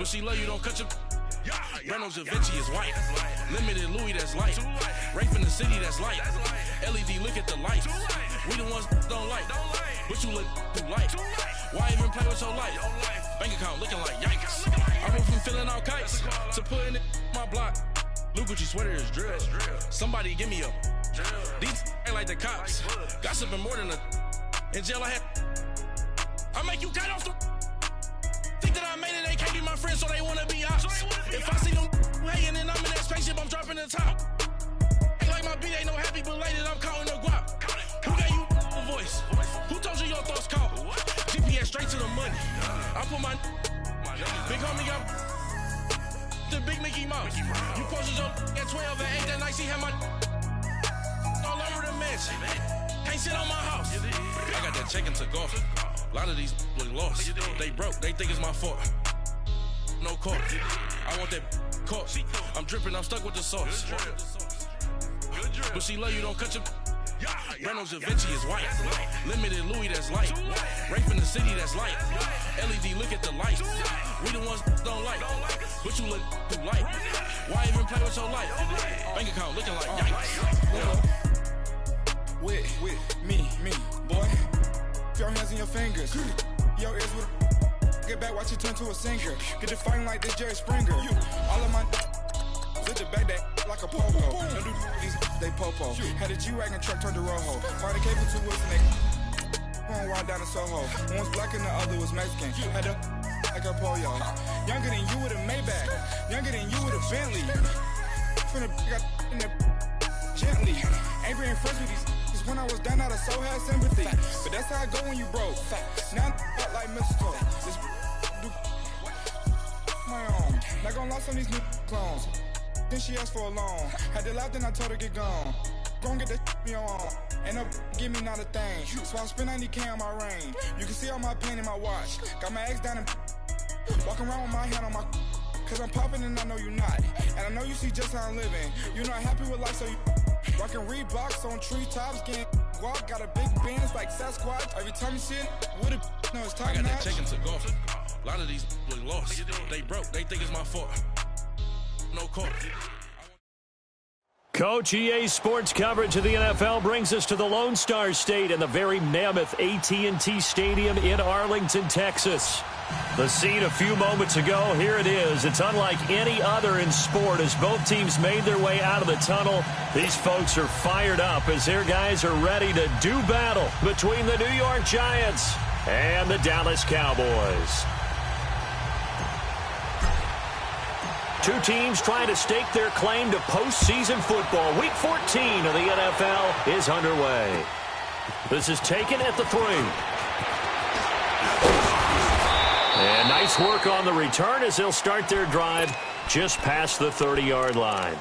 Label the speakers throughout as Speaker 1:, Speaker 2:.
Speaker 1: But she love you, don't cut your. Reynolds Da Vinci is white. Limited Louis, that's light. Rafe in the city, that's light. LED, look at the lights. We the ones don't like. But you look too light. Why even play with so light? Bank account looking like yikes. I went from feeling all kites to putting it in my block. Blue Gucci sweater is drill. Somebody give me a. These ain't like the cops. Gossiping more than a. In jail I had. I make you cut off the. Think that I made it, they can't be my friends, so they wanna be ops. If I see them hating and I'm in that spaceship, I'm dropping the top. Ain't like my beat, ain't no happy belated, I'm counting the guap. Who gave you a voice? Who told you your thoughts count? GPS straight to the money. I put my big homie got the big Mickey Mouse. You posted your at 12 and 8 that night, she had my all over the mansion. Can't sit on my house. I got that check into golf. A lot of these look lost. They broke, they think it's my fault. No court. I want that court. I'm dripping, I'm stuck with the sauce. But she love you, don't cut your. Reynolds Da Vinci is white. Limited Louis, that's light. Rafe in the city, that's light. LED, look at the lights. We the ones don't like. But you look too light. Why even play with so light? Bank account looking like yikes.
Speaker 2: With me, boy. Your hands in your fingers. Your ears with get back, watch you turn to a singer. Get it fighting like this Jerry Springer. All of my with the back that like a popo. Don't do these they popo. Had a G-Wagon truck turned to Rojo. Find a cable 2 wheels and they going wild down in Soho. One was black and the other was Mexican. Had a like a pollo. Younger than you with a Maybach. Younger than you with a Bentley. Finna got in the gently. Angry and friends with these. When I was down, I so had sympathy. But that's how I go when you broke. Now I'm like mistletoe. This do my own. Not gonna lost on these new clones. Then she asked for a loan. Had to laugh, then I told her get gone. Gon' get that me on. Ain't no give me not a thing. So I spend 90K on my ring. You can see all my pain in my watch. Got my ex down and walking around with my hand on my. Cause I'm popping and I know you not. And I know you see just how I'm living. You're not happy with life, so you. Rockin' Reeboks on treetops, getting guap, got a big Benz like Sasquatch. Every time you see it, with it, no, it's time.
Speaker 1: I got that check into golf. A lot of these look lost. They broke, they think it's my fault. No court.
Speaker 3: Coach, EA Sports coverage of the NFL brings us to the Lone Star State and the very mammoth AT&T Stadium in Arlington, Texas. The scene a few moments ago, here it is. It's unlike any other in sport as both teams made their way out of the tunnel. These folks are fired up as their guys are ready to do battle between the New York Giants and the Dallas Cowboys. Two teams trying to stake their claim to postseason football. Week 14 of the NFL is underway. This is taken at the 3. And nice work on the return as they'll start their drive just past the 30-yard line.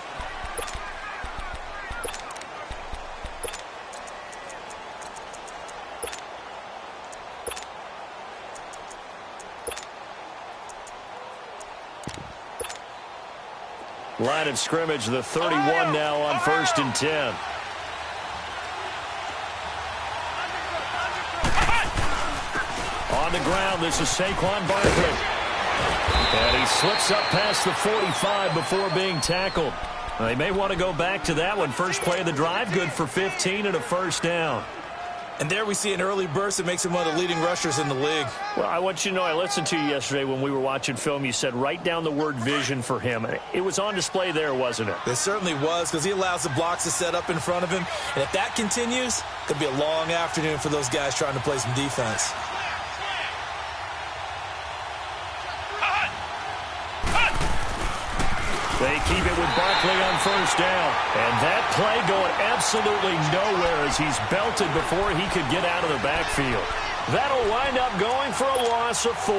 Speaker 3: Line of scrimmage, the 31 now on 1st and 10. On the ground, this is Saquon Barkley. And he slips up past the 45 before being tackled. They may want to go back to that one. First play of the drive, good for 15 and a first down.
Speaker 4: And there we see an early burst that makes him one of the leading rushers in the league.
Speaker 3: Well, I want you to know, I listened to you yesterday when we were watching film. You said write down the word vision for him. It was on display there, wasn't it?
Speaker 4: It certainly was, because he allows the blocks to set up in front of him. And if that continues, it could be a long afternoon for those guys trying to play some defense.
Speaker 3: They keep it with Barkley on first down. And that play going absolutely nowhere as he's belted before he could get out of the backfield. That'll wind up going for a loss of 4.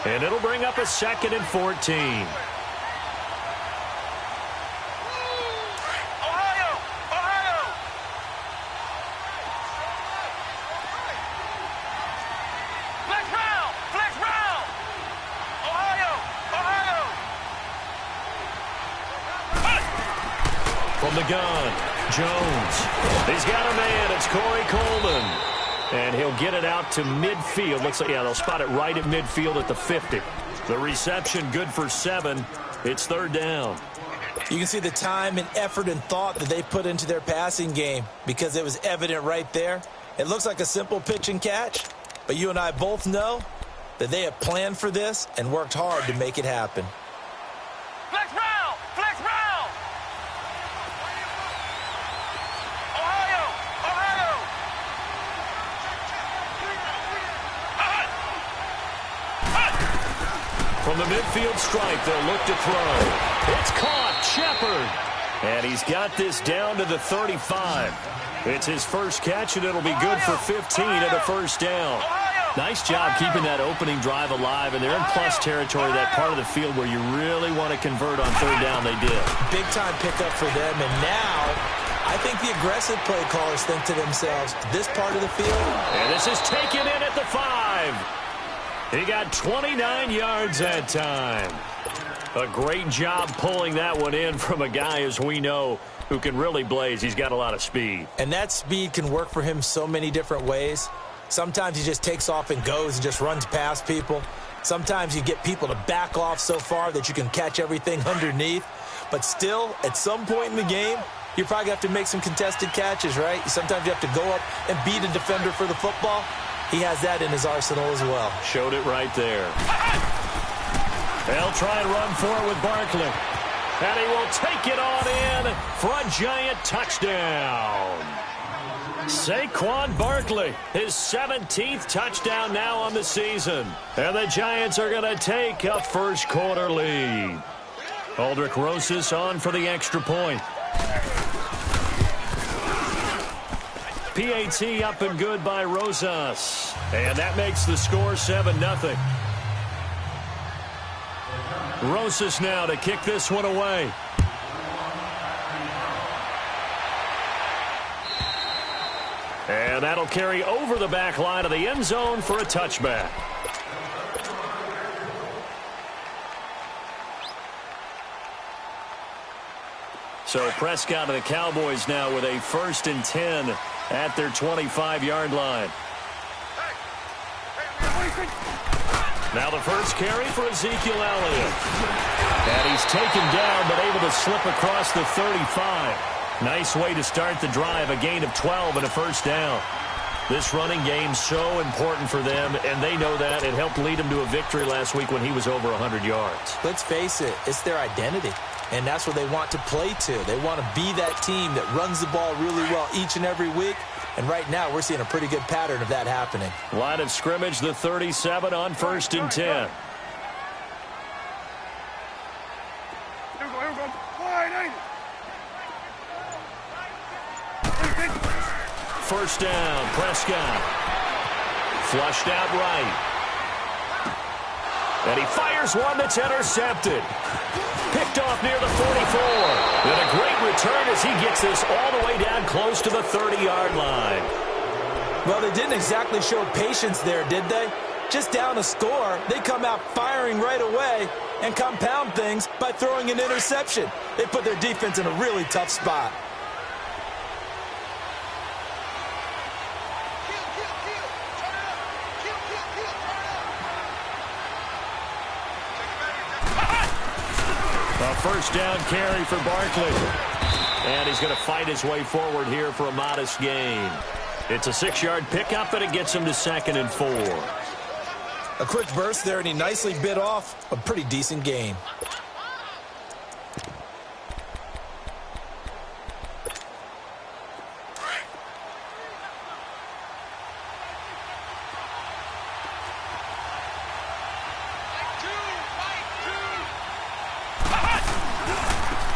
Speaker 3: And it'll bring up a 2nd and 14. From the gun, Jones. He's got a man. It's Corey Coleman. And he'll get it out to midfield. Looks like, yeah, they'll spot it right at midfield at the 50. The reception good for 7. It's 3rd down.
Speaker 4: You can see the time and effort and thought that they put into their passing game because it was evident right there. It looks like a simple pitch and catch, but you and I both know that they have planned for this and worked hard to make it happen.
Speaker 5: Flex round! Flex round! Ohio! Ohio!
Speaker 3: From the midfield stripe, they'll look to throw. It's caught. Shepard. And he's got this down to the 35. It's his first catch, and it'll be good for 15 and a first down. Nice job keeping that opening drive alive, and they're in plus territory, that part of the field where you really want to convert on 3rd down. They did. Big-time pickup for them, and now I think the aggressive play callers think to themselves, this part of the field. And this is taken in at the 5. He got 29 yards that time. A great job pulling that one in from a guy, as we know, who can really blaze. He's got a lot of speed. And that speed can work for him so many different ways. Sometimes he just takes off and goes and just runs past people. Sometimes you get people to back off so far that you can catch everything underneath. But still, at some point in the game, you probably have to make some contested catches, right? Sometimes you have to go up and beat a defender for the football. He has that in his arsenal as well. Showed it right there. They'll try and run for it with Barkley. And he will take it on in for a giant touchdown. Saquon Barkley, his 17th touchdown now on the season. And the Giants are going to take a first quarter lead. Aldrich Rosas on for the extra point. PAT up and good by Rosas. And that makes the score 7-0. Rosas now to kick this one away. And that'll carry over the back line of the end zone for a touchback. So Prescott and the Cowboys now with a 1st and 10 at their 25-yard line. Now the first carry for Ezekiel Elliott. And he's taken down but able to slip across the 35. Nice way to start the drive, a gain of 12 and a first down. This running game so important for them, and they know that. It helped lead them to a victory last week when he was over 100 yards. Let's face it, it's their identity, and that's what they want to play to. They want to be that team that runs the ball really well each and every week, and right now we're seeing a pretty good pattern of that happening. Line of scrimmage, the 37 on 1st and 10. First down, Prescott. Flushed out right. And he fires one that's intercepted. Picked off near the 44. And a great return as he gets this all the way down close to the 30-yard line. Well, they didn't exactly show patience there, did they? Just down a score, they come out firing right away and compound things by throwing an interception. They put their defense in a really tough spot. A first down carry for Barkley. And he's going to fight his way forward here for a modest gain. It's a 6-yard pickup, and it gets him to 2nd and 4. A quick burst there, and he nicely bit off a pretty decent gain.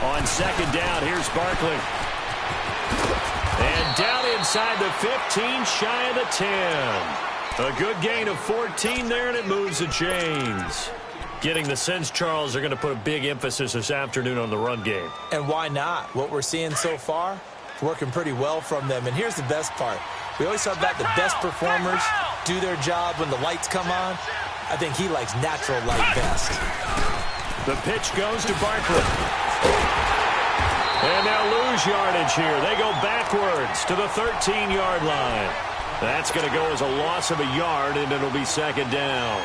Speaker 3: On 2nd down, here's Barkley. And down inside the 15, shy of the 10. A good gain of 14 there, and it moves the chains. Getting the sense, Charles, they're going to put a big emphasis this afternoon on the run game. And why not? What we're seeing so far, working pretty well from them. And here's the best part. We always talk about the best performers do their job when the lights come on. I think he likes natural light best. The pitch goes to Barkley. And they'll lose yardage here. They go backwards to the 13-yard line. That's going to go as a loss of a yard, and it'll be 2nd down.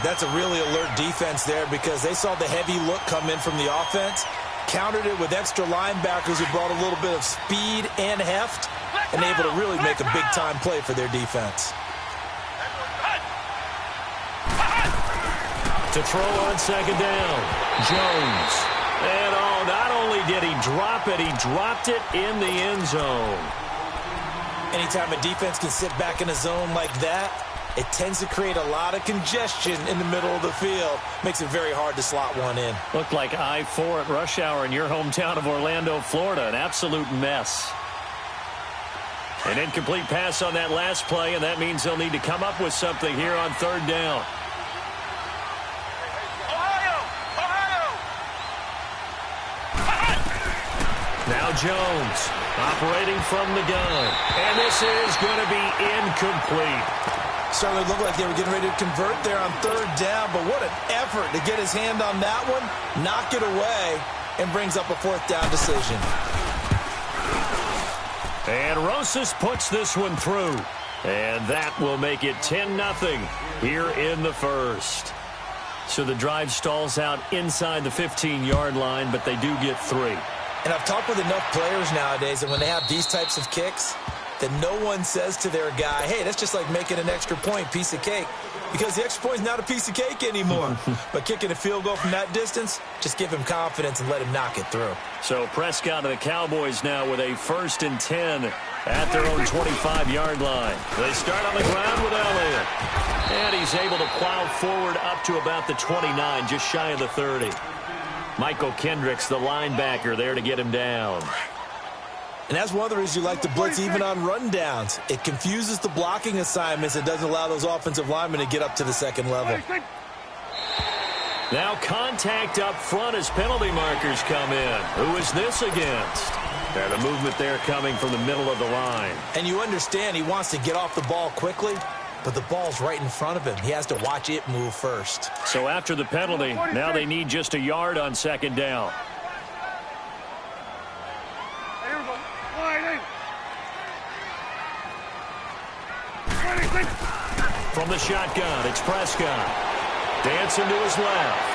Speaker 4: That's a really alert defense there because they saw the heavy look come in from the offense, countered it with extra linebackers who brought a little bit of speed and heft, and able to really make a big-time play for their defense.
Speaker 3: To throw on second down, Jones. And not only did he drop it, he dropped it in the end zone.
Speaker 4: Anytime a defense can sit back in a zone like that, it tends to create a lot of congestion in the middle of the field. Makes it very hard to slot one in.
Speaker 3: Looked like I-4 at rush hour in your hometown of Orlando, Florida. An absolute mess. An incomplete pass on that last play, and that means they'll need to come up with something here on third down. Now Jones operating from the gun. And this is going to be incomplete.
Speaker 4: Certainly looked like they were getting ready to convert there on third down, but what an effort to get his hand on that one, knock it away, and brings up a fourth down decision.
Speaker 3: And Rosas puts this one through. And that will make it 10-0 here in the first. So the drive stalls out inside the 15-yard line, but they do get 3.
Speaker 4: And I've talked with enough players nowadays that when they have these types of kicks, that no one says to their guy, hey, that's just like making an extra point, piece of cake. Because the extra point is not a piece of cake anymore. But kicking a field goal from that distance, just give him confidence and let him knock it through.
Speaker 3: So Prescott and the Cowboys now with a 1st and 10 at their own 25-yard line. They start on the ground with Elliott. And he's able to plow forward up to about the 29, just shy of the 30. Michael Kendricks, the linebacker, there to get him down.
Speaker 4: And that's one of the reasons you like to blitz even on rundowns. It confuses the blocking assignments. It doesn't allow those offensive linemen to get up to the second level.
Speaker 3: Now contact up front as penalty markers come in. Who is this against? And the movement there coming from the middle of the line.
Speaker 4: And you understand he wants to get off the ball quickly, but the ball's right in front of him. He has to watch it move first.
Speaker 3: So after the penalty, now they need just a yard on second down. From the shotgun, it's Prescott. Dancing to his left.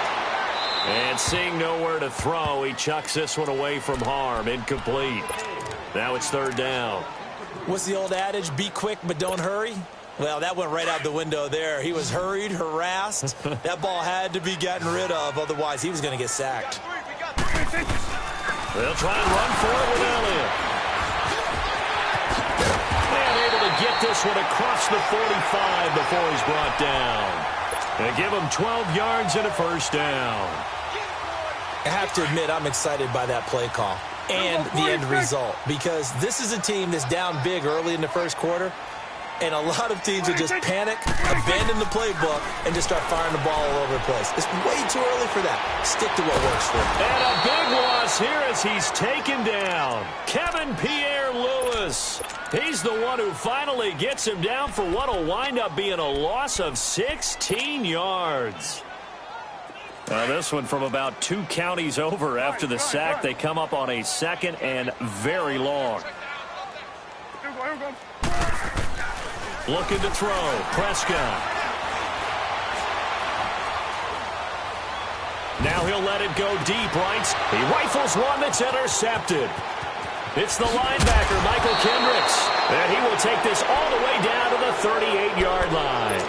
Speaker 3: And seeing nowhere to throw, he chucks this one away from harm. Incomplete. Now it's third down.
Speaker 4: What's the old adage? Be quick, but don't hurry. Well, that went right out the window there. He was hurried, harassed. That ball had to be gotten rid of, otherwise he was going to get sacked.
Speaker 3: They'll try and run for it with Elliott. And able to get this one across the 45 before he's brought down. And give him 12 yards and a first down.
Speaker 4: I have to admit, I'm excited by that play call and the end result, because this is a team that's down big early in the first quarter. And a lot of teams would just panic, abandon the playbook, and just start firing the ball all over the place. It's way too early for that. Stick to what works for them.
Speaker 3: And a big loss here as he's taken down. Kevin Pierre-Louis. He's the one who finally gets him down for what will wind up being a loss of 16 yards. Now this one from about 2 counties over after the sack. They come up on a 2nd and very long. Looking to throw. Prescott. Now he'll let it go deep, right? He rifles one that's intercepted. It's the linebacker, Michael Kendricks. And he will take this all the way down to the 38-yard line.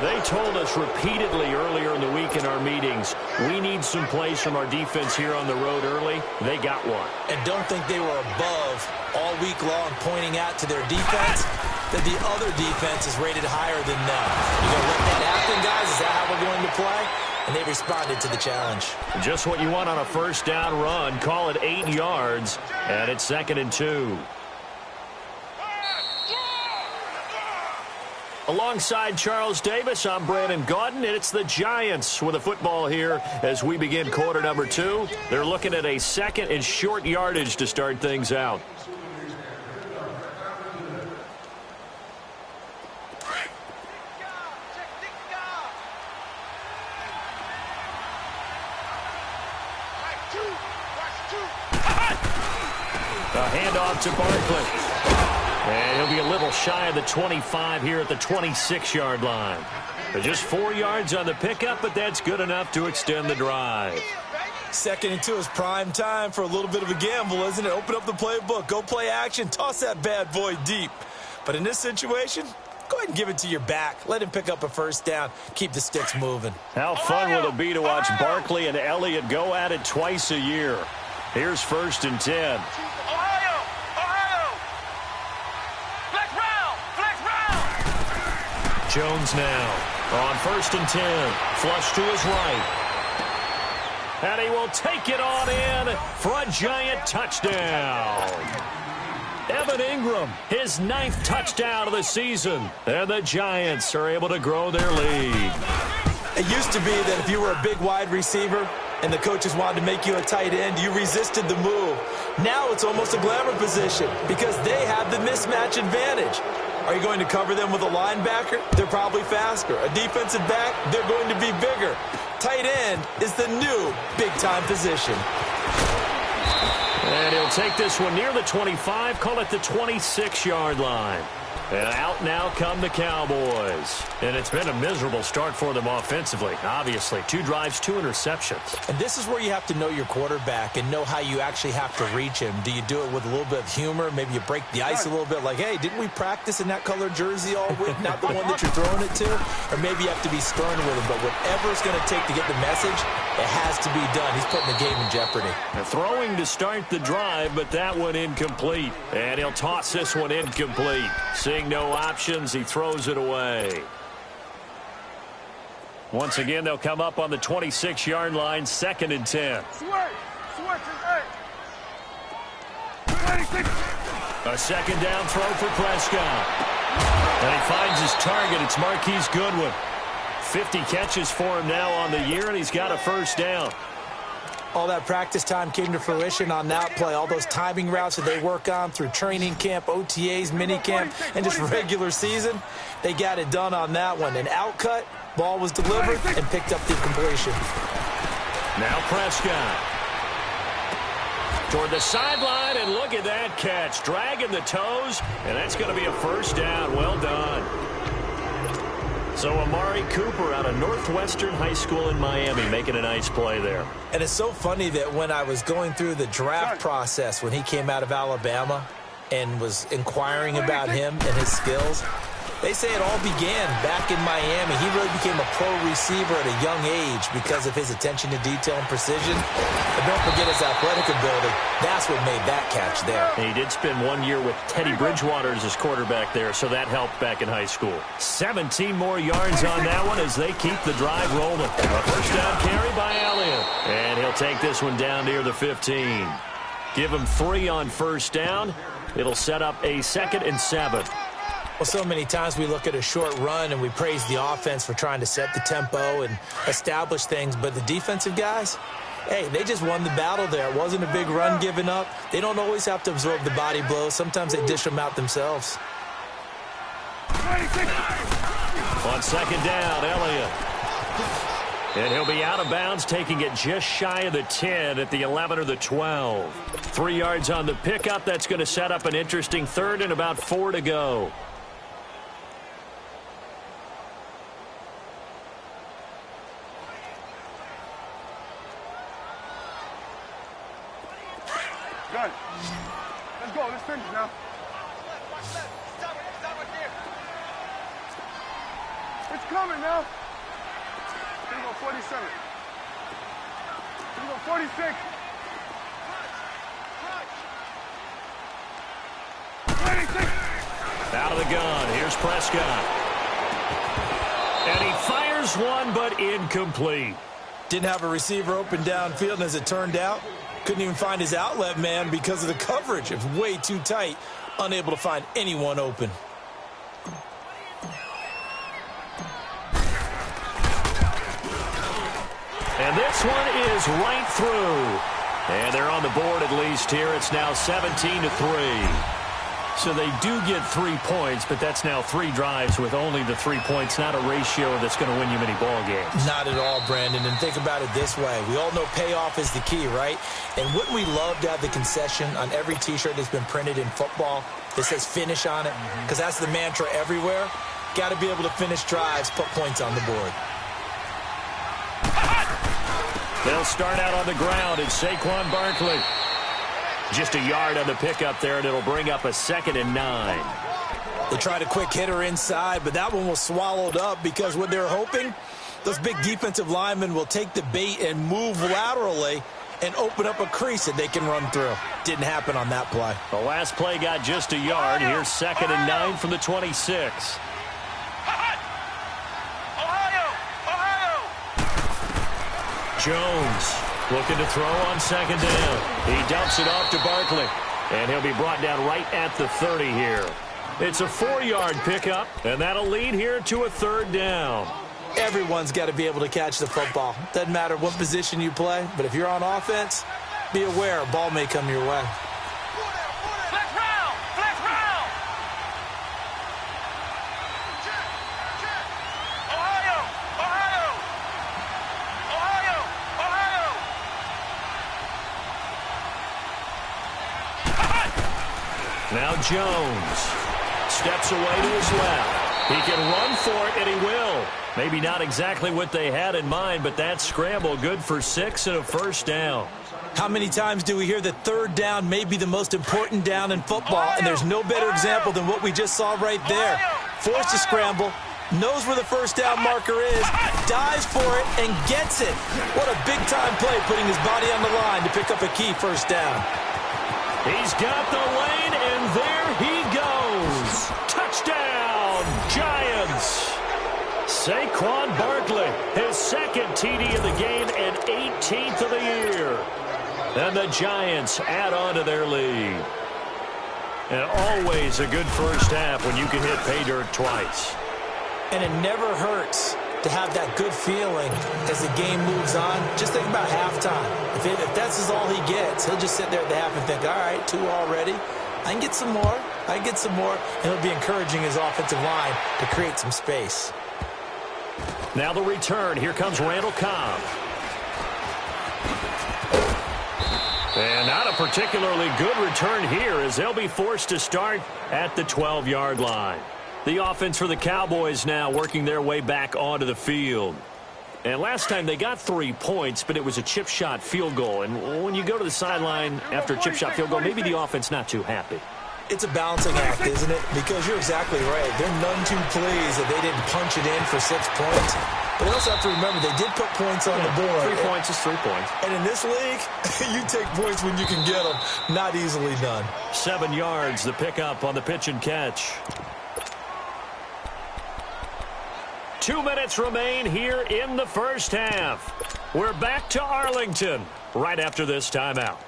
Speaker 3: They told us repeatedly earlier in the week in our meetings, we need some plays from our defense here on the road early. They got one.
Speaker 4: And don't think they were above all week long pointing out to their defense that the other defense is rated higher than them. You're going to let that happen, guys? Is that how we're going to play? And they responded to the challenge.
Speaker 3: Just what you want on a first down run. Call it 8 yards, and it's 2nd and 2. Alongside Charles Davis, I'm Brandon Gaudin, and it's the Giants with a football here as we begin quarter number 2. They're looking at a 2nd and short yardage to start things out. The handoff to Barkley. And he'll be a little shy of the 25 here at the 26-yard line. Just 4 yards on the pickup, but that's good enough to extend the drive.
Speaker 4: 2nd and 2 is prime time for a little bit of a gamble, isn't it? Open up the playbook, go play action, toss that bad boy deep. But in this situation, go ahead and give it to your back. Let him pick up a first down. Keep the sticks moving.
Speaker 3: How fun will it be to watch Barkley and Elliott go at it twice a year? Here's 1st and 10.
Speaker 5: Ohio! Flex round! Flex round!
Speaker 3: Jones now on 1st and 10. Flush to his right. And he will take it on in for a giant touchdown. Evan Ingram, his 9th touchdown of the season. And the Giants are able to grow their lead.
Speaker 4: It used to be that if you were a big wide receiver and the coaches wanted to make you a tight end, you resisted the move. Now it's almost a glamour position because they have the mismatch advantage. Are you going to cover them with a linebacker? They're probably faster. A defensive back? They're going to be bigger. Tight end is the new big-time position.
Speaker 3: And he'll take this one near the 25, call it the 26-yard line. And out now come the Cowboys. And it's been a miserable start for them offensively. Obviously, 2 drives, 2 interceptions.
Speaker 4: And this is where you have to know your quarterback and know how you actually have to reach him. Do you do it with a little bit of humor? Maybe you break the ice a little bit like, hey, didn't we practice in that colored jersey all week? Not the one that you're throwing it to? Or maybe you have to be stern with him. But whatever it's going to take to get the message, it has to be done. He's putting the game in jeopardy.
Speaker 3: They're throwing to start the drive, but that one incomplete. And he'll toss this one incomplete. Seeing no options, he throws it away. Once again, they'll come up on the 26-yard line, 2nd and 10. A 2nd down throw for Prescott. And he finds his target. It's Marquise Goodwin. 50 catches for him now on the year, and he's got a first down.
Speaker 4: All that practice time came to fruition on that play. All those timing routes that they work on through training camp, OTAs, minicamp, and just regular season, they got it done on that one. An outcut, ball was delivered, and picked up the completion.
Speaker 3: Now Prescott. Toward the sideline, and look at that catch. Dragging the toes, and that's going to be a first down. Well done. So Amari Cooper out of Northwestern High School in Miami making a nice play there.
Speaker 4: And it's so funny that when I was going through the draft process when he came out of Alabama and was inquiring about him and his skills, they say it all began back in Miami. He really became a pro receiver at a young age because of his attention to detail and precision. But don't forget his athletic ability. That's what made that catch there.
Speaker 3: He did spend 1 year with Teddy Bridgewater as his quarterback there, so that helped back in high school. 17 more yards on that one as they keep the drive rolling. A first down carry by Elliott. And he'll take this one down near the 15. Give him 3 on first down. It'll set up a 2nd and 7.
Speaker 4: Well, so many times we look at a short run and we praise the offense for trying to set the tempo and establish things, but the defensive guys, hey, they just won the battle there. It wasn't a big run given up. They don't always have to absorb the body blows. Sometimes they dish them out themselves.
Speaker 3: On 2nd down, Elliott. And he'll be out of bounds, taking it just shy of the 10 at the 11 or the 12. 3 yards on the pickup. That's going to set up an interesting 3rd and about 4 to go.
Speaker 2: Good. Let's go. Let's finish now. It's coming now. Here we go, 47. Here we go, 46. 26.
Speaker 3: Out of the gun. Here's Prescott. And he fires one, but incomplete.
Speaker 4: Didn't have a receiver open downfield, and as it turned out, couldn't even find his outlet man because of the coverage. It was way too tight, unable to find anyone open.
Speaker 3: And this one is right through. And they're on the board at least here. It's now 17-3. So they do get 3 points, but that's now 3 drives with only the 3 points, not a ratio that's going to win you many ball games.
Speaker 4: Not at all, Brandon. And think about it this way. We all know payoff is the key, right? And wouldn't we love to have the concession on every T-shirt that's been printed in football that says finish on it? Because that's the mantra everywhere. Got to be able to finish drives, put points on the board.
Speaker 3: They'll start out on the ground. It's Saquon Barkley. Just a yard on the pickup there, and it'll bring up a 2nd and 9.
Speaker 4: They tried a quick hitter inside, but that one was swallowed up because what they're hoping, those big defensive linemen will take the bait and move laterally and open up a crease that they can run through. Didn't happen on that play.
Speaker 3: The last play got just a yard. Here's 2nd and 9 from the 26. Jones looking to throw on 2nd down. He dumps it off to Barkley, and he'll be brought down right at the 30 here. It's a 4-yard pickup, and that'll lead here to a 3rd down.
Speaker 4: Everyone's got to be able to catch the football. Doesn't matter what position you play, but if you're on offense, be aware a ball may come your way.
Speaker 5: Flex round! Flex round! Ohio! Ohio! Ohio! Ohio!
Speaker 3: Now Jones steps away to his left. He can run for it, and he will. Maybe not exactly what they had in mind, but that scramble good for 6 and a 1st down.
Speaker 4: How many times do we hear that 3rd down may be the most important down in football, and there's no better example than what we just saw right there. Forced to scramble, knows where the 1st down marker is, dives for it, and gets it. What a big-time play, putting his body on the line to pick up a key 1st down.
Speaker 3: He's got the lane, and there he goes. Touchdown, Giants. Saquon Barkley, his 2nd TD of the game and 18th of the year. And the Giants add on to their lead. And always a good 1st half when you can hit pay dirt twice.
Speaker 4: And it never hurts to have that good feeling as the game moves on. Just think about halftime. If that's all he gets, he'll just sit there at the half and think, all right, 2 already. I can get some more. I can get some more. And he'll be encouraging his offensive line to create some space.
Speaker 3: Now the return. Here comes Randall Cobb. And not a particularly good return here as they'll be forced to start at the 12-yard line. The offense for the Cowboys now working their way back onto the field. And last time they got 3 points, but it was a chip shot field goal. And when you go to the sideline after a chip shot field goal, maybe the offense not too happy.
Speaker 4: It's a balancing act, isn't it? Because you're exactly right. They're none too pleased that they didn't punch it in for 6 points. But they also have to remember they did put points on the board.
Speaker 3: 3 points is 3 points.
Speaker 4: And in this league, you take points when you can get them. Not easily done.
Speaker 3: 7 yards, the pickup on the pitch and catch. 2 minutes remain here in the 1st half. We're back to Arlington right after this timeout.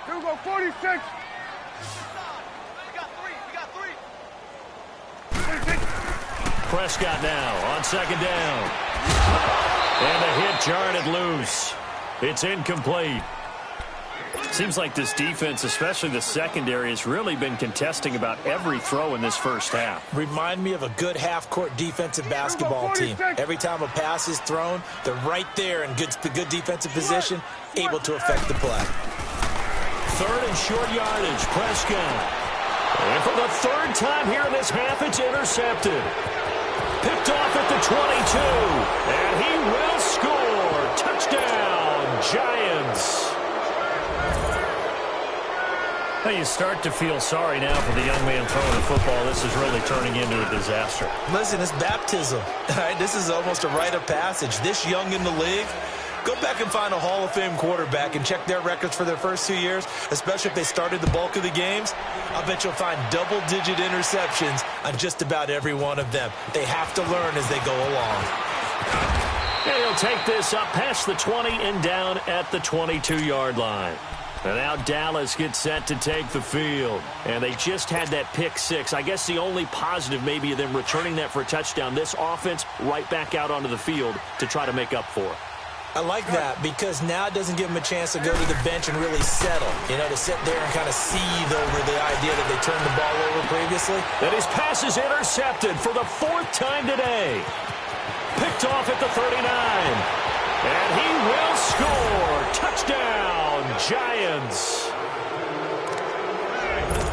Speaker 2: Here we go, 46.
Speaker 5: We got three.
Speaker 3: Prescott now on 2nd down. And a hit jarred loose. It's incomplete. Seems like this defense, especially the secondary, has really been contesting about every throw in this 1st half.
Speaker 4: Remind me of a good half-court defensive basketball team. Every time a pass is thrown, they're right there in good defensive position, able to affect the play.
Speaker 3: 3rd and short yardage, Prescott. And for the 3rd time here in this half, it's intercepted. Picked off at the 22. And he will score. Touchdown, Giants. Now you start to feel sorry now for the young man throwing the football. This is really turning into a disaster.
Speaker 4: Listen, it's baptism. All right, this is almost a rite of passage. This young in the league, go back and find a Hall of Fame quarterback and check their records for their first 2 years, especially if they started the bulk of the games. I bet you'll find double-digit interceptions on just about every one of them. They have to learn as they go along.
Speaker 3: And he'll take this up past the 20 and down at the 22-yard line. And now Dallas gets set to take the field. And they just had that pick 6. I guess the only positive maybe of them returning that for a touchdown. This offense right back out onto the field to try to make up for it.
Speaker 4: I like that because now it doesn't give him a chance to go to the bench and really settle. To sit there and kind of seethe over the idea that they turned the ball over previously.
Speaker 3: And his pass is intercepted for the 4th time today. Picked off at the 39. And he will score. Touchdown, Giants.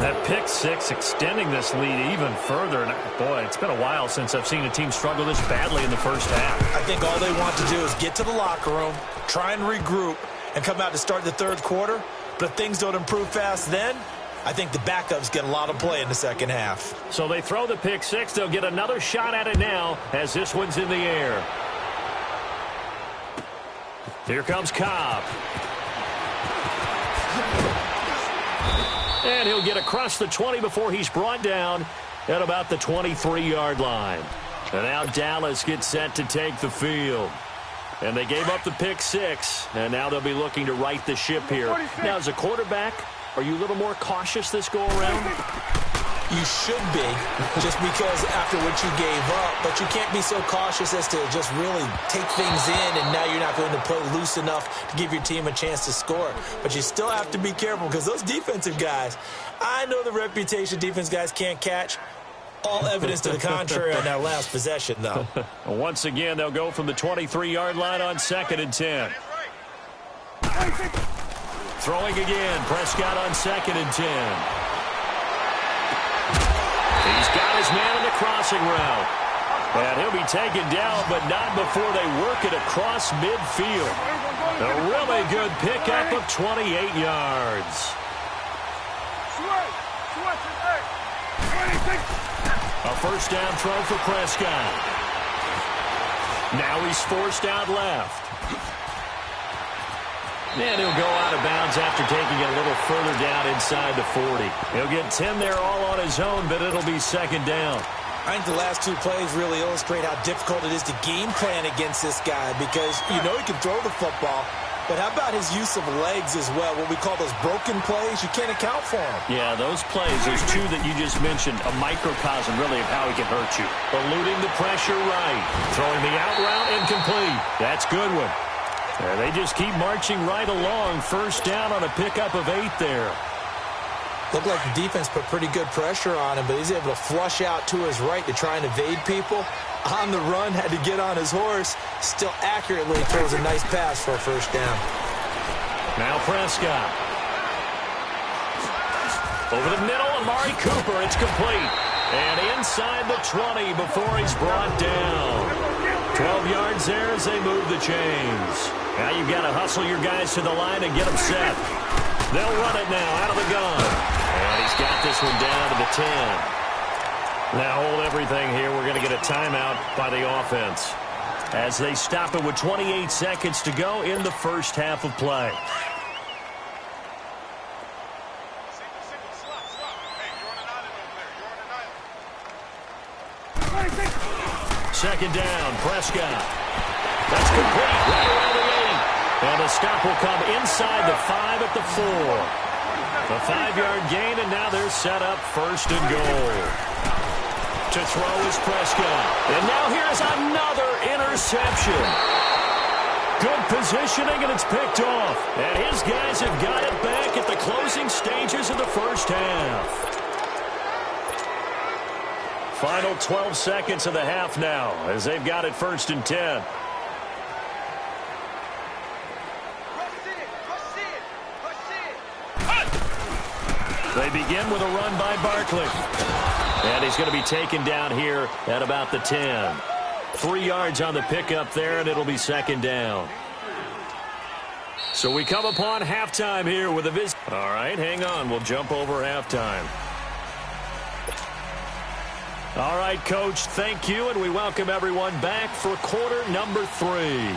Speaker 3: That pick six extending this lead even further. And boy, it's been a while since I've seen a team struggle this badly in the first half.
Speaker 4: I think all they want to do is get to the locker room, try and regroup, and come out to start the third quarter. But if things don't improve fast then, I think the backups get a lot of play in the second half.
Speaker 3: So they throw the pick six. They'll get another shot at it now as this one's in the air. Here comes Cobb. And he'll get across the 20 before he's brought down at about the 23-yard line. And now Dallas gets set to take the field. And they gave up the pick six, and now they'll be looking to right the ship here. Now, as a quarterback, are you a little more cautious this go-around?
Speaker 4: You should be, just because after what you gave up, but you can't be so cautious as to just really take things in, and now you're not going to play loose enough to give your team a chance to score. But you still have to be careful because those defensive guys, I know the reputation defense guys can't catch. All evidence to the contrary on that last possession, though.
Speaker 3: Once again, they'll go from the 23-yard line on 2nd and 10. Throwing again, Prescott on 2nd and 10. He's got his man in the crossing route. And he'll be taken down, but not before they work it across midfield. A really good pickup of 28 yards. A first down throw for Prescott. Now he's forced out left. And he'll go out of bounds after taking it a little further down inside the 40. He'll get 10 there all on his own, but it'll be 2nd down.
Speaker 4: I think the last two plays really illustrate how difficult it is to game plan against this guy because you know he can throw the football, but how about his use of legs as well? What we call those broken plays, you can't account for them.
Speaker 3: Yeah, those plays, those two that you just mentioned, a microcosm really of how he can hurt you. Eluding the pressure right. Throwing the out route incomplete. That's a good one. And they just keep marching right along. First down on a pickup of 8 there.
Speaker 4: Looked like the defense put pretty good pressure on him, but he's able to flush out to his right to try and evade people. On the run, had to get on his horse. Still accurately throws a nice pass for a first down.
Speaker 3: Now Prescott. Over the middle, Amari Cooper. It's complete. And inside the 20 before he's brought down. 12 yards there as they move the chains. Now you've got to hustle your guys to the line and get them set. They'll run it now out of the gun. And he's got this one down to the 10. Now hold everything here. We're going to get a timeout by the offense as they stop it with 28 seconds to go in the first half of play. Second down, Prescott. That's complete, right around the 8. And the stop will come inside the 5 at the 4. A 5-yard gain, and now they're set up 1st and goal. To throw is Prescott. And now here's another interception. Good positioning, and it's picked off. And his guys have got it back at the closing stages of the first half. Final 12 seconds of the half now as they've got it 1st and 10. They begin with a run by Barkley. And he's going to be taken down here at about the 10. 3 yards on the pickup there, and it'll be 2nd down. So we come upon halftime here with a visit. All right, hang on. We'll jump over halftime. All right, Coach, thank you, and we welcome everyone back for quarter number 3.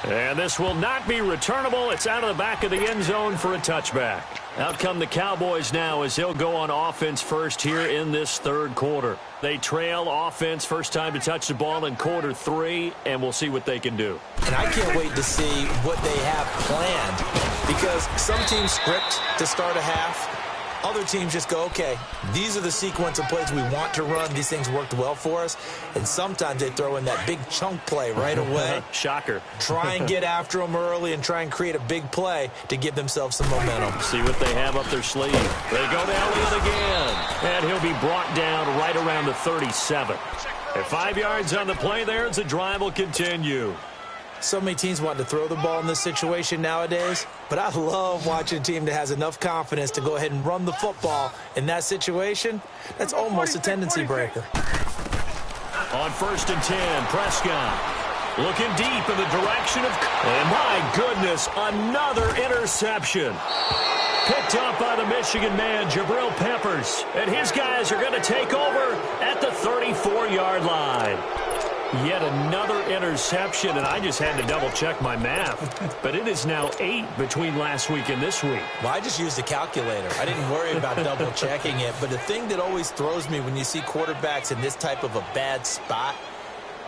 Speaker 3: And this will not be returnable. It's out of the back of the end zone for a touchback. Out come the Cowboys now as they'll go on offense first here in this third quarter. They trail offense first time to touch the ball in quarter 3, and we'll see what they can do.
Speaker 4: And I can't wait to see what they have planned because some teams script to start a half. Other teams just go, okay, these are the sequence of plays we want to run. These things worked well for us. And sometimes they throw in that big chunk play right away.
Speaker 3: Shocker.
Speaker 4: Try and get after them early and try and create a big play to give themselves some momentum.
Speaker 3: See what they have up their sleeve. They go to Elliott again. And he'll be brought down right around the 37. At 5 yards on the play there as the drive will continue.
Speaker 4: So many teams want to throw the ball in this situation nowadays, but I love watching a team that has enough confidence to go ahead and run the football in that situation. That's almost a tendency breaker.
Speaker 3: On 1st and 10, Prescott looking deep in the direction of... And my goodness, another interception. Picked up by the Michigan man, Jabril Peppers. And his guys are going to take over at the 34-yard line. Yet another interception, and I just had to double-check my math. But it is now 8 between last week and this week.
Speaker 4: Well, I just used a calculator. I didn't worry about double-checking it. But the thing that always throws me when you see quarterbacks in this type of a bad spot,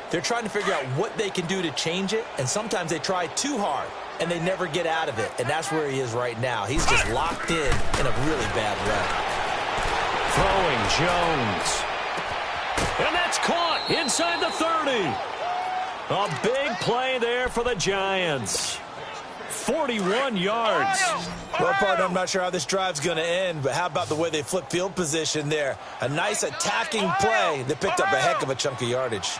Speaker 4: they're trying to figure out what they can do to change it, and sometimes they try too hard, and they never get out of it. And that's where he is right now. He's just locked in a really bad
Speaker 3: way. Throwing Jones. And that's caught inside the 30. A big play there for the Giants. 41 yards.
Speaker 4: Well, partner, I'm not sure how this drive's going to end, but how about the way they flip field position there? A nice attacking play that picked up a heck of a chunk of yardage.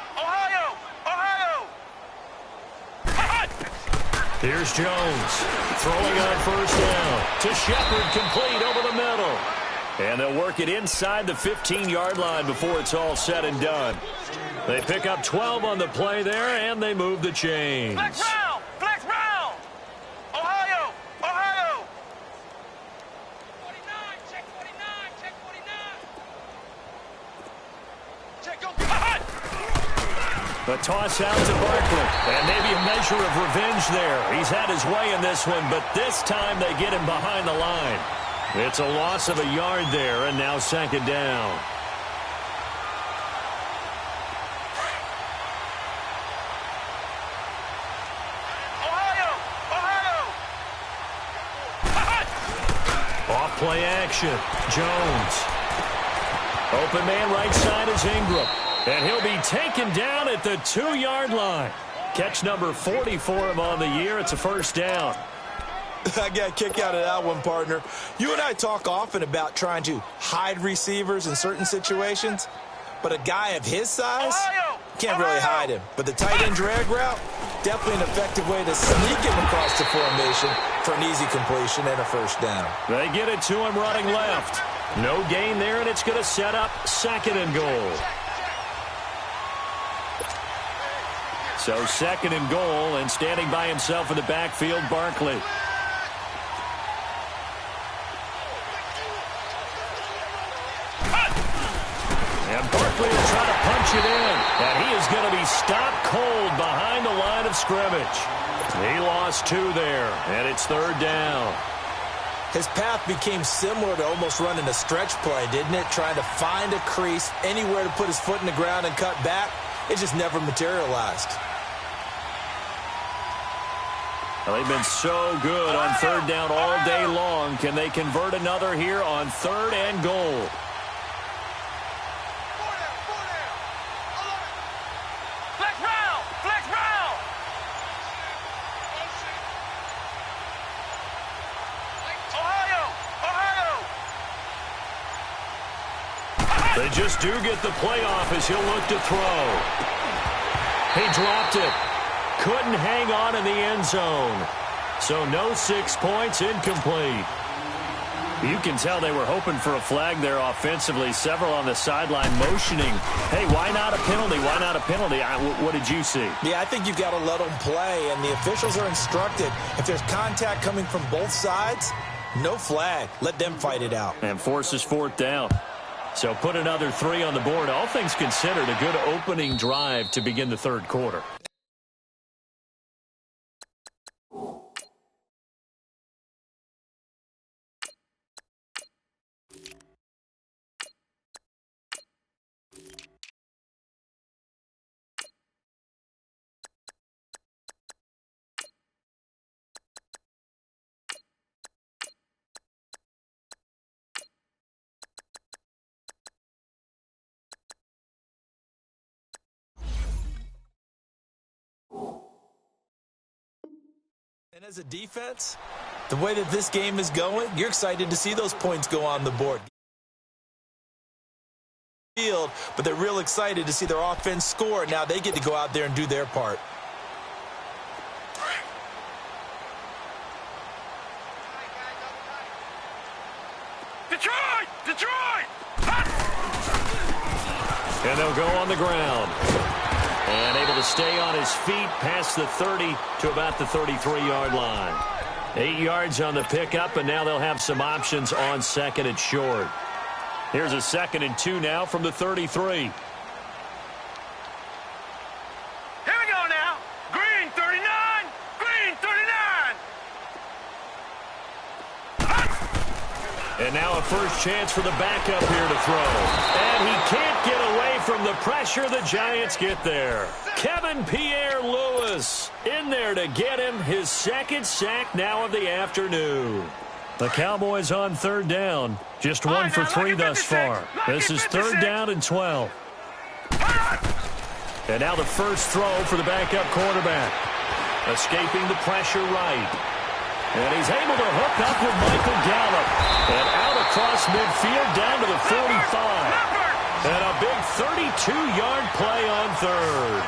Speaker 3: Here's Jones throwing on 1st down to Shepard, complete over the middle. And they'll work it inside the 15-yard line before it's all said and done. They pick up 12 on the play there, and they move the chains.
Speaker 5: Flex round! Flex round! Ohio! Ohio! 49, check 49, check 49. Check, go.
Speaker 3: The toss out to Barkley. And maybe a measure of revenge there. He's had his way in this one, but this time they get him behind the line. It's a loss of a yard there, and now 2nd down.
Speaker 5: Ohio! Ohio!
Speaker 3: Off play action. Jones. Open man right side is Ingram. And he'll be taken down at the 2-yard line. Catch number 40 for him on the year. It's a 1st down.
Speaker 4: I got a kick out of that one, partner. You and I talk often about trying to hide receivers in certain situations, but a guy of his size can't really hide him. But the tight end drag route, definitely an effective way to sneak him across the formation for an easy completion and a 1st down.
Speaker 3: They get it to him running left. No gain there, and it's going to set up 2nd and goal. So 2nd and goal, and standing by himself in the backfield, Barkley. And Barkley will try to punch it in. And he is going to be stopped cold behind the line of scrimmage. He lost 2 there, and it's 3rd down.
Speaker 4: His path became similar to almost running a stretch play, didn't it? Trying to find a crease, anywhere to put his foot in the ground and cut back. It just never materialized.
Speaker 3: Well, they've been so good on 3rd down all day long. Can they convert another here on 3rd and goal?
Speaker 5: Flex round! Flex round! Ohio! Ohio!
Speaker 3: They just do get the playoff as he'll look to throw. He dropped it. Couldn't hang on in the end zone. So no 6 points, incomplete. You can tell they were hoping for a flag there offensively. Several on the sideline motioning. Hey, why not a penalty? Why not a penalty? What did you see?
Speaker 4: Yeah, I think you've got to let them play, and the officials are instructed. If there's contact coming from both sides, no flag. Let them fight it out.
Speaker 3: And forces 4th down. So put another 3 on the board. All things considered, a good opening drive to begin the 3rd quarter.
Speaker 4: As a defense, the way that this game is going, you're excited to see those points go on the board. But they're real excited to see their offense score. Now they get to go out there and do their part.
Speaker 5: Detroit! Detroit!
Speaker 3: And they'll go on the ground. And able to stay on his feet past the 30 to about the 33-yard line. 8 yards on the pickup, and now they'll have some options on second and short. Here's a 2nd and 2 now from the 33.
Speaker 5: Here we go now. Green 39. Green 39.
Speaker 3: And now a first chance for the backup here to throw. And he can't get away from the pressure. The Giants get there. Kevin Pierre-Louis in there to get him his 2nd sack now of the afternoon. The Cowboys on 3rd down. Just 1 for 3 thus far. This is 3rd down and 12. And now the first throw for the backup quarterback. Escaping the pressure right. And he's able to hook up with Michael Gallup. And out across midfield down to the 45. And a big 32-yard play on 3rd.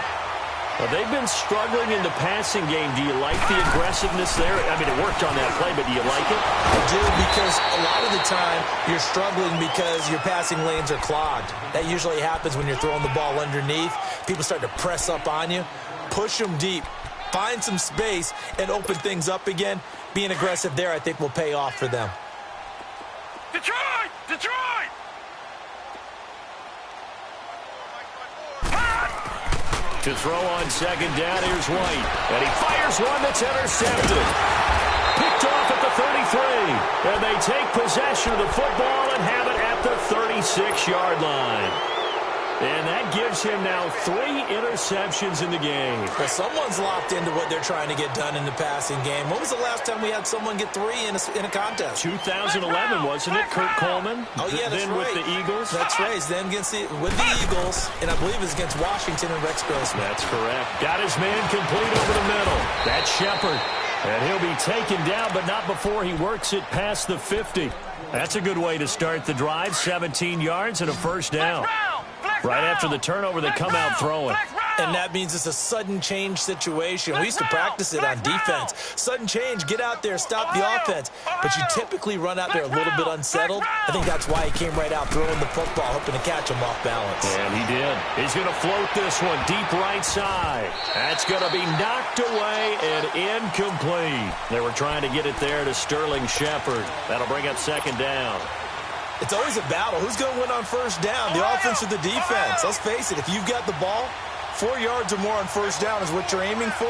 Speaker 3: Well, they've been struggling in the passing game. Do you like the aggressiveness there? I mean, it worked on that play, but do you like it?
Speaker 4: I do, because a lot of the time you're struggling because your passing lanes are clogged. That usually happens when you're throwing the ball underneath. People start to press up on you. Push them deep. Find some space and open things up again. Being aggressive there, I think, will pay off for them.
Speaker 5: Detroit! Detroit!
Speaker 3: To throw on 2nd down, here's White. And he fires one that's intercepted. Picked off at the 33. And they take possession of the football and have it at the 36-yard line. And that gives him now 3 interceptions in the game.
Speaker 4: Well, someone's locked into what they're trying to get done in the passing game. When was the last time we had someone get 3 in a contest?
Speaker 3: 2011, wasn't it, Kurt Coleman?
Speaker 4: Oh, yeah, that's
Speaker 3: then
Speaker 4: right.
Speaker 3: With the Eagles?
Speaker 4: That's right. Then with the Eagles, and I believe it was against Washington and Rex Grossman.
Speaker 3: That's correct. Got his man complete over the middle. That's Shepard. And he'll be taken down, but not before he works it past the 50. That's a good way to start the drive. 17 yards and a first down. Right after the turnover, they come out throwing.
Speaker 4: And that means it's a sudden change situation. We used to practice it on defense. Sudden change, get out there, stop the offense. But you typically run out there a little bit unsettled. I think that's why he came right out throwing the football, hoping to catch him off balance.
Speaker 3: And he did. He's going to float this one deep right side. That's going to be knocked away and incomplete. They were trying to get it there to Sterling Shepard. That'll bring up 2nd down.
Speaker 4: It's always a battle. Who's going to win on first down, the offense or the defense? Let's face it, if you've got the ball, 4 yards or more on first down is what you're aiming for.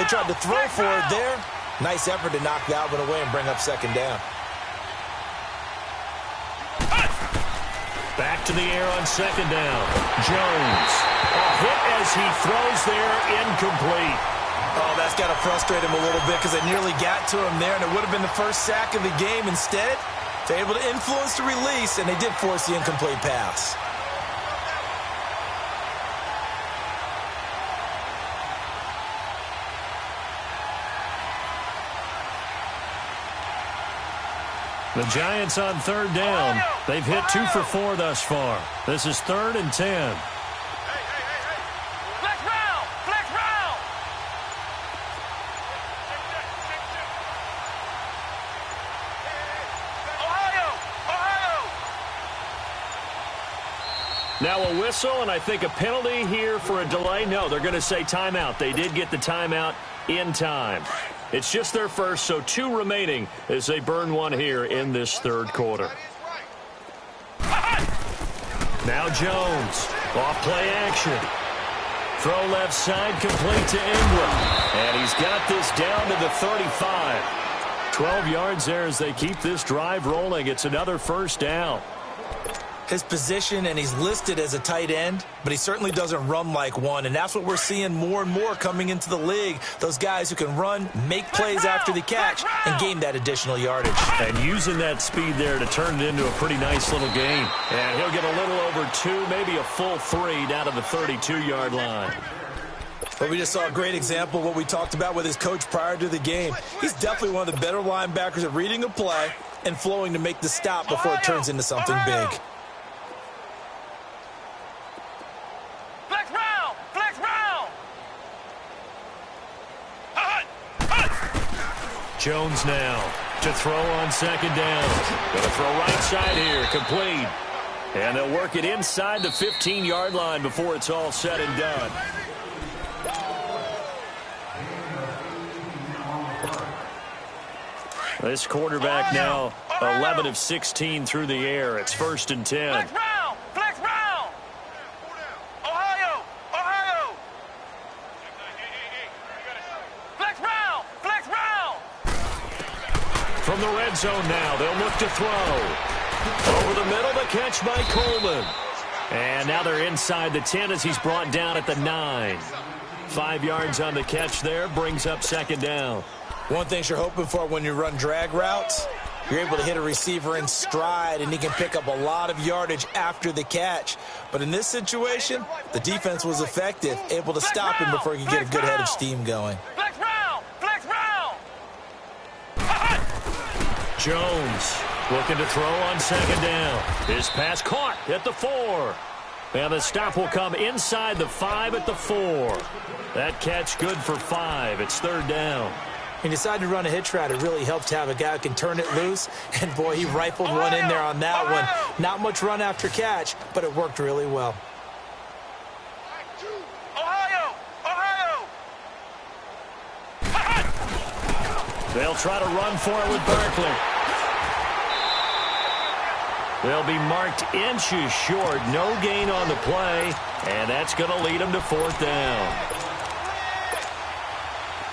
Speaker 4: They tried to throw for it there. Nice effort to knock that one away and bring up 2nd down.
Speaker 3: Back to the air on 2nd down. Jones. A hit as he throws there, incomplete.
Speaker 4: Oh, that's got to frustrate him a little bit because they nearly got to him there, and it would have been the first sack of the game. Instead, they're able to influence the release, and they did force the incomplete pass.
Speaker 3: The Giants on 3rd down. They've hit 2 for 4 thus far. This is 3rd and 10.
Speaker 5: Flex round! Flex round! Ohio!
Speaker 3: Now a whistle, and I think a penalty here for a delay. No, they're going to say timeout. They did get the timeout in time. It's just their first, so 2 remaining as they burn one here in this 3rd quarter. Now Jones, off play action. Throw left side, complete to Ingram. And he's got this down to the 35. 12 yards there as they keep this drive rolling. It's another first down.
Speaker 4: His position, and he's listed as a tight end, but he certainly doesn't run like one, and that's what we're seeing more and more coming into the league. Those guys who can run, make plays after the catch, and gain that additional yardage.
Speaker 3: And using that speed there to turn it into a pretty nice little game. And he'll get a little over 2, maybe a full 3 down to the 32-yard line.
Speaker 4: But we just saw a great example of what we talked about with his coach prior to the game. He's definitely one of the better linebackers at reading a play and flowing to make the stop before it turns into something big.
Speaker 5: Flex round! Flex round!
Speaker 3: Jones now to throw on second down. Going to throw right side here, complete. And they'll work it inside the 15-yard line before it's all said and done. This quarterback now 11 of 16 through the air. It's 1st and 10.
Speaker 5: Flex round! Flex round! Ohio! Ohio! Flex round! Flex round!
Speaker 3: From the red zone now, they'll look to throw. Over the middle, the catch by Coleman. And now they're inside the 10 as he's brought down at the 9. 5 yards on the catch there, brings up second down.
Speaker 4: One thing you're hoping for when you run drag routes, you're able to hit a receiver in stride, and he can pick up a lot of yardage after the catch. But in this situation, the defense was effective, able to stop him before he could get a good head of steam going.
Speaker 5: Flex round! Flex round!
Speaker 3: Jones looking to throw on second down. His pass caught at the 4. And the stop will come inside the 5 at the 4. That catch good for 5. It's 3rd down.
Speaker 4: He decided to run a hitch route. It really helped to have a guy who can turn it loose. And, boy, he rifled one in there on that one. Not much run after catch, but it worked really well.
Speaker 5: Ohio! Ohio!
Speaker 3: They'll try to run for it with Barkley. They'll be marked inches short. No gain on the play. And that's going to lead them to 4th down.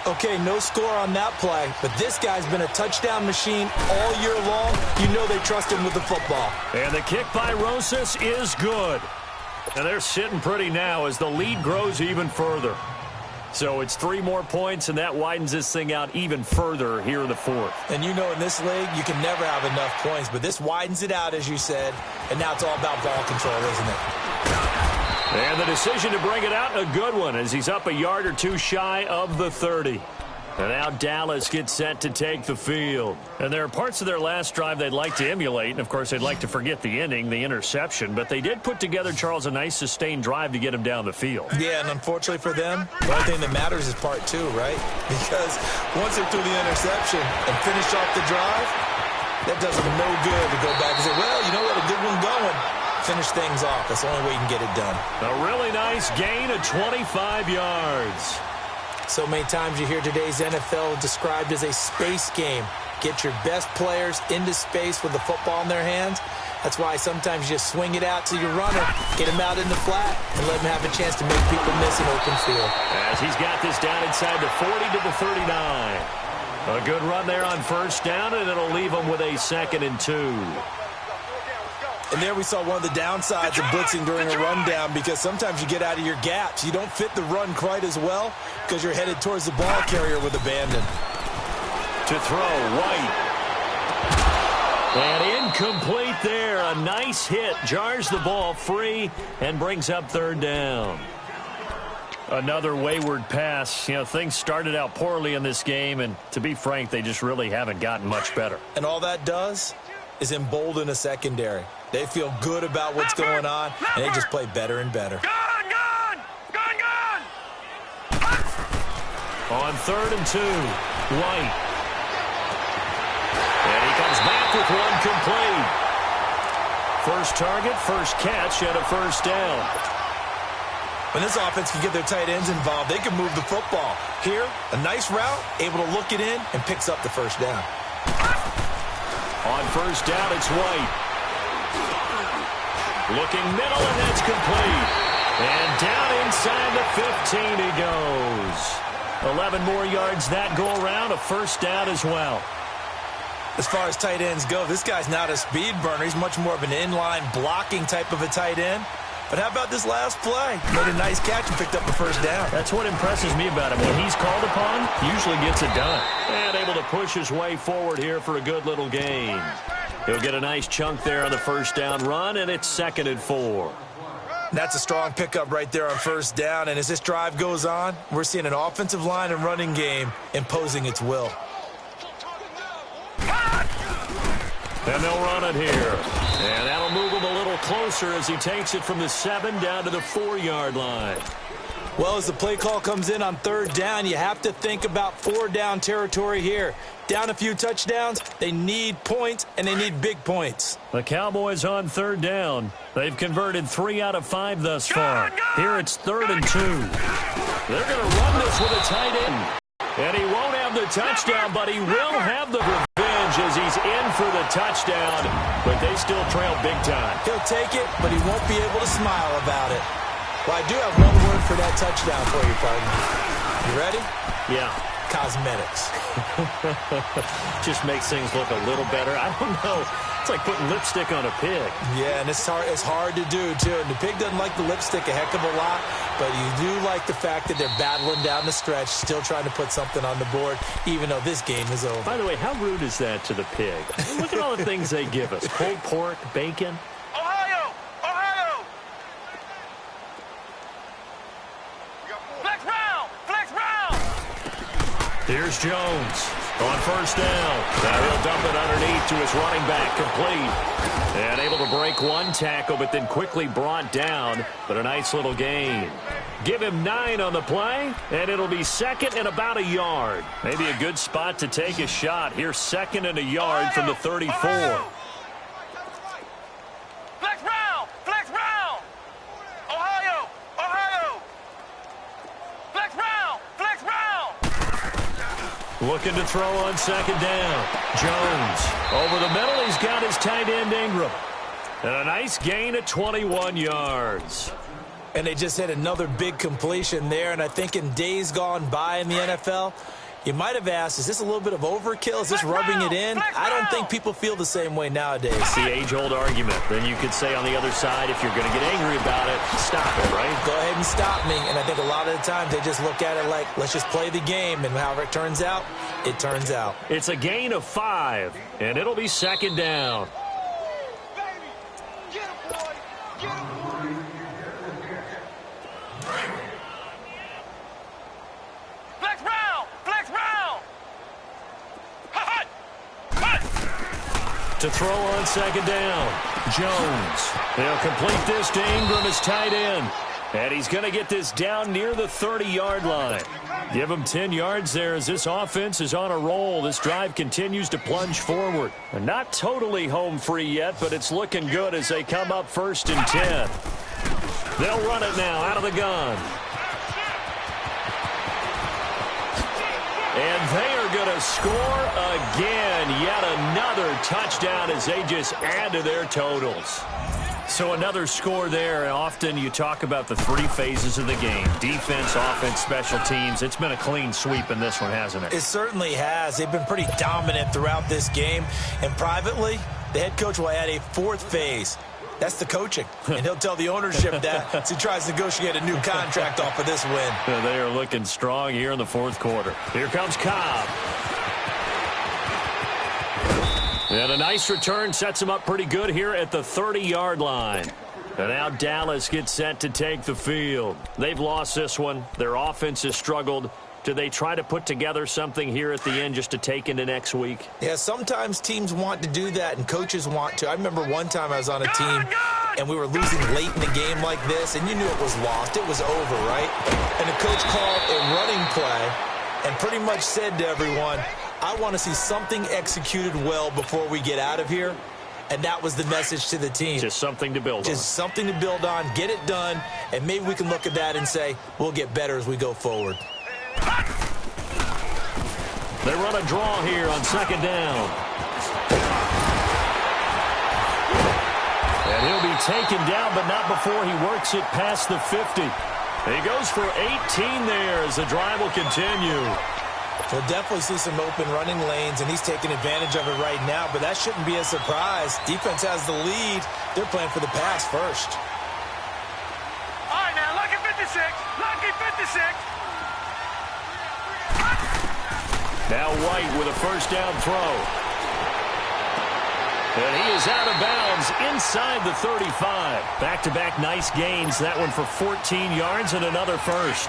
Speaker 4: Okay, no score on that play, but this guy's been a touchdown machine all year long. You know they trust him with the football.
Speaker 3: And the kick by Rosas is good. And they're sitting pretty now as the lead grows even further. So it's 3 more points, and that widens this thing out even further here in the 4th.
Speaker 4: And you know in this league, you can never have enough points, but this widens it out, as you said, and now it's all about ball control, isn't it?
Speaker 3: And the decision to bring it out, a good one, as he's up a yard or 2 shy of the 30. And now Dallas gets set to take the field. And there are parts of their last drive they'd like to emulate. And, of course, they'd like to forget the ending, the interception. But they did put together, Charles, a nice sustained drive to get him down the field.
Speaker 4: Yeah, and unfortunately for them, the only thing that matters is part 2, right? Because once they threw the interception and finished off the drive, that does them no good to go back and say, well, you know what, a good one going. Finish things off. That's the only way you can get it done.
Speaker 3: A really nice gain of 25 yards.
Speaker 4: So many times you hear today's NFL described as a space game. Get your best players into space with the football in their hands. That's why sometimes you just swing it out to your runner, get him out in the flat, and let him have a chance to make people miss an open field.
Speaker 3: As he's got this down inside the 40 to the 39. A good run there on 1st down, and it'll leave him with a 2nd and 2.
Speaker 4: And there we saw one of the downsides of blitzing during a rundown, because sometimes you get out of your gaps. You don't fit the run quite as well because you're headed towards the ball carrier with abandon.
Speaker 3: To throw, White. And incomplete there. A nice hit. Jars the ball free and brings up 3rd down. Another wayward pass. You know, things started out poorly in this game, and to be frank, they just really haven't gotten much better.
Speaker 4: And all that does is embolden a secondary. They feel good about what's going on, and they just play better and better.
Speaker 5: Gun! Gun! Gun! Gun!
Speaker 3: On 3rd and 2, White. And he comes back with one complete. First target, first catch, and a 1st down.
Speaker 4: When this offense can get their tight ends involved, they can move the football. Here, a nice route, able to look it in, and picks up the 1st down.
Speaker 3: On 1st down, it's White. Looking middle, and that's complete. And down inside the 15 he goes. 11 more yards that go around, a 1st down as well.
Speaker 4: As far as tight ends go, this guy's not a speed burner. He's much more of an inline blocking type of a tight end. But how about this last play? Made a nice catch and picked up the 1st down.
Speaker 3: That's what impresses me about him. When he's called upon, he usually gets it done. And able to push his way forward here for a good little gain. He'll get a nice chunk there on the 1st down run, and it's 2nd and 4.
Speaker 4: That's a strong pickup right there on first down. And as this drive goes on, we're seeing an offensive line and running game imposing its will.
Speaker 3: And they'll run it here. And that'll move him a little closer as he takes it from the 7 down to the 4-yard line.
Speaker 4: Well, as the play call comes in on third down, you have to think about 4-down territory here. Down a few touchdowns, they need points, and they need big points.
Speaker 3: The Cowboys on third down. They've converted 3 out of 5 thus far. Here it's 3rd and 2. They're going to run this with a tight end. And he won't have the touchdown, but he will have the revenge as he's in for the touchdown. But they still trail big time.
Speaker 4: He'll take it, but he won't be able to smile about it. Well, I do have one word for that touchdown for you, partner. You ready?
Speaker 3: Yeah.
Speaker 4: Cosmetics.
Speaker 3: Just makes things look a little better. I don't know. It's like putting lipstick on a pig.
Speaker 4: Yeah, and it's hard to do, too. And the pig doesn't like the lipstick a heck of a lot, but you do like the fact that they're battling down the stretch, still trying to put something on the board, even though this game is over.
Speaker 3: By the way, how rude is that to the pig? Look at all the things they give us. Pulled pork, bacon.
Speaker 5: Ohio! Ohio! Flex round! Flex round!
Speaker 3: Here's Jones on first down. Now he'll dump it underneath to his running back, complete. And able to break one tackle, but then quickly brought down. But a nice little gain. Give him 9 on the play, and it'll be 2nd and about a yard. Maybe a good spot to take a shot. Here's 2nd and a yard from the 34.
Speaker 5: Ohio! Flex round! Flex round! Ohio! Ohio! Flex round! Flex round!
Speaker 3: Looking to throw on 2nd down. Jones over the middle. He's got his tight end Ingram. And a nice gain at 21 yards.
Speaker 4: And they just hit another big completion there. And I think in days gone by in the NFL, you might have asked, is this a little bit of overkill? Is this rubbing it in? I don't think people feel the same way nowadays.
Speaker 3: It's the age-old argument. Then you could say on the other side, if you're going to get angry about it, stop it, right?
Speaker 4: Go ahead and stop me. And I think a lot of the times they just look at it like, let's just play the game. And however it turns out, it turns out.
Speaker 3: It's a gain of 5, and it'll be 2nd down. To throw on 2nd down. Jones. They'll complete this to Ingram as tight end. And he's going to get this down near the 30-yard line. Give him 10 yards there as this offense is on a roll. This drive continues to plunge forward. They're not totally home free yet, but it's looking good as they come up 1st and 10. They'll run it now out of the gun. And they are going to score again. Yet another touchdown as they just add to their totals. So another score there. Often you talk about the 3 phases of the game. Defense, offense, special teams. It's been a clean sweep in this one, hasn't it?
Speaker 4: It certainly has. They've been pretty dominant throughout this game. And privately, the head coach will add a 4th phase. That's the coaching. And he'll tell the ownership that as he tries to negotiate a new contract off of this win.
Speaker 3: They are looking strong here in the 4th quarter. Here comes Cobb. And a nice return sets him up pretty good here at the 30-yard line. And now Dallas gets set to take the field. They've lost this one. Their offense has struggled. Do they try to put together something here at the end just to take into next week?
Speaker 4: Yeah, sometimes teams want to do that and coaches want to. I remember one time I was on a team and we were losing late in the game like this, and you knew it was lost. It was over, right? And the coach called a running play and pretty much said to everyone, I want to see something executed well before we get out of here. And that was the message to the team.
Speaker 3: Just something to build on.
Speaker 4: Just something to build on, get it done, and maybe we can look at that and say, we'll get better as we go forward.
Speaker 3: They run a draw here on 2nd down. And he'll be taken down, but not before he works it past the 50. He goes for 18 there as the drive will continue.
Speaker 4: We'll definitely see some open running lanes, and he's taking advantage of it right now, but that shouldn't be a surprise. Defense has the lead. They're playing for the pass first.
Speaker 5: All right, now, lucky 56. Lucky 56.
Speaker 3: Now White with a 1st down throw. And he is out of bounds inside the 35. Back-to-back nice gains. That one for 14 yards and another first.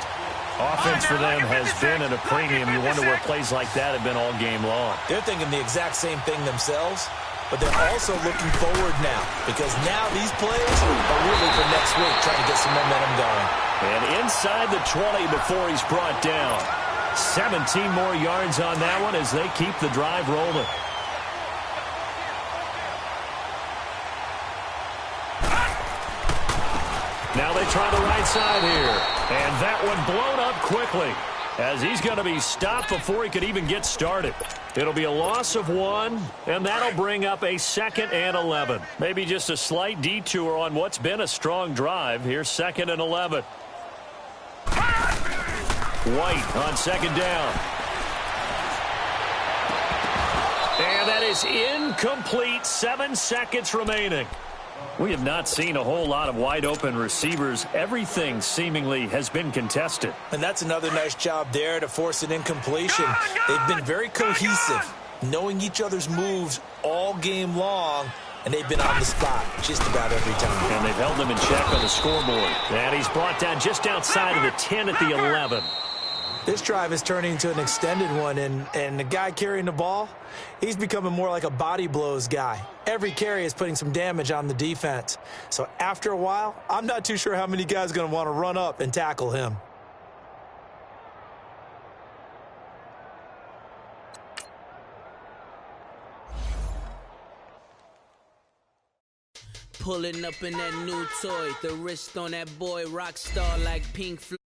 Speaker 3: Offense for them has been at a premium. You wonder where plays like that have been all game long.
Speaker 4: They're thinking the exact same thing themselves, but they're also looking forward now because now these plays are really for next week, trying to get some momentum going.
Speaker 3: And inside the 20 before he's brought down. 17 more yards on that one as they keep the drive rolling. Now they try the right side here. And that one blown up quickly as he's going to be stopped before he could even get started. It'll be a loss of 1, and that'll bring up a 2nd and 11. Maybe just a slight detour on what's been a strong drive. Here's 2nd and 11. White on 2nd down. And that is incomplete. 7 seconds remaining. We have not seen a whole lot of wide-open receivers. Everything seemingly has been contested.
Speaker 4: And that's another nice job there to force an incompletion. They've been very cohesive, knowing each other's moves all game long, and they've been on the spot just about every time.
Speaker 3: And they've held them in check on the scoreboard. And he's brought down just outside of the 10 at the 11.
Speaker 4: This drive is turning into an extended one, and the guy carrying the ball, he's becoming more like a body blows guy. Every carry is putting some damage on the defense. So after a while, I'm not too sure how many guys are going to want to run up and tackle him.
Speaker 6: Pulling up in that new toy, the wrist on that boy, rock star like Pink Floyd.